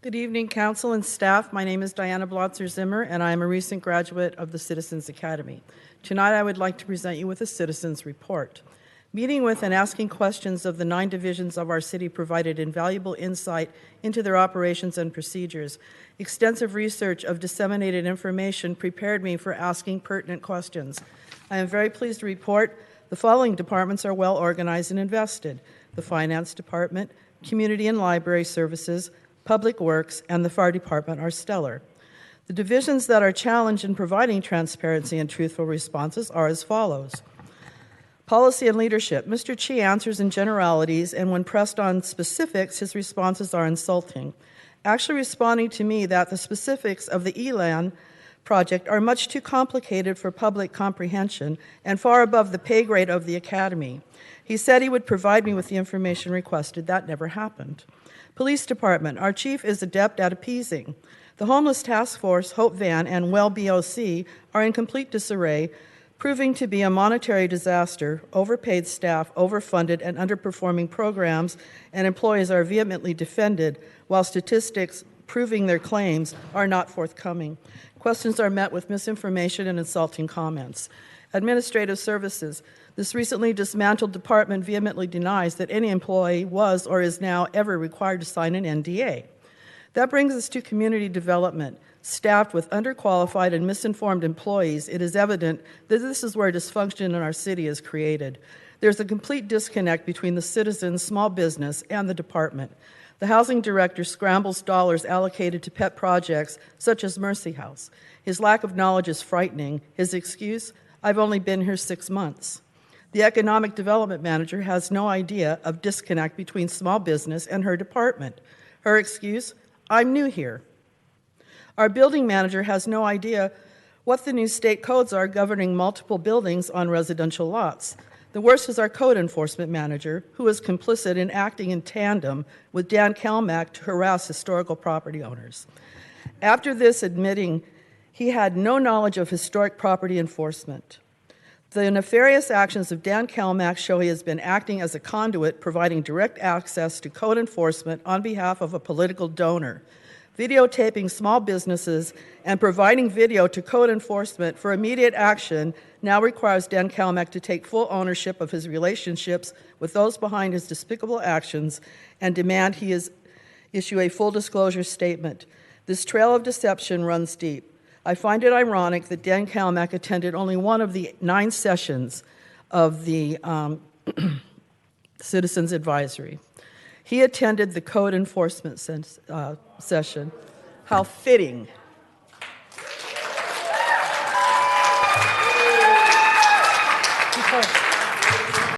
Good evening, council and staff. My name is Diana Zimmer, and I am a recent graduate of the Citizens Academy. Tonight, I would like to present you with a citizens report. Meeting with and asking questions of the 9 divisions of our city provided invaluable insight into their operations and procedures. Extensive research of disseminated information prepared me for asking pertinent questions. I am very pleased to report the following departments are well organized and invested: the Finance Department, Community and Library Services, Public Works, and the Fire Department are stellar. The divisions that are challenged in providing transparency and truthful responses are as follows. Policy and leadership. Mr. Chi answers in generalities, and when pressed on specifics, his responses are insulting. Actually responding to me that the specifics of the ELAN project are much too complicated for public comprehension and far above the pay grade of the Academy. He said he would provide me with the information requested. That never happened. Police Department. Our chief is adept at appeasing. The Homeless Task Force, Hope Van, and Well BOC are in complete disarray, proving to be a monetary disaster. Overpaid staff, overfunded, and underperforming programs and employees are vehemently defended, while statistics proving their claims are not forthcoming. Questions are met with misinformation and insulting comments. Administrative Services. This recently dismantled department vehemently denies that any employee was or is now ever required to sign an NDA. That brings us to community development. Staffed with underqualified and misinformed employees, it is evident that this is where dysfunction in our city is created. There's a complete disconnect between the citizens, small business, and the department. The housing director scrambles dollars allocated to pet projects such as Mercy House. His lack of knowledge is frightening. His excuse, I've only been here 6 months. The economic development manager has no idea of disconnect between small business and her department. Her excuse, I'm new here. Our building manager has no idea what the new state codes are governing multiple buildings on residential lots. The worst is our code enforcement manager, who is complicit in acting in tandem with Dan Kalmick to harass historical property owners. After this, admitting he had no knowledge of historic property enforcement. The nefarious actions of Dan Kalmick show he has been acting as a conduit, providing direct access to code enforcement on behalf of a political donor. Videotaping small businesses and providing video to code enforcement for immediate action now requires Dan Kalmick to take full ownership of his relationships with those behind his despicable actions and demand he issue a full disclosure statement. This trail of deception runs deep. I find it ironic that Dan Kalmick attended only one of the 9 sessions of the Citizens Advisory. He attended the code enforcement session. How fitting.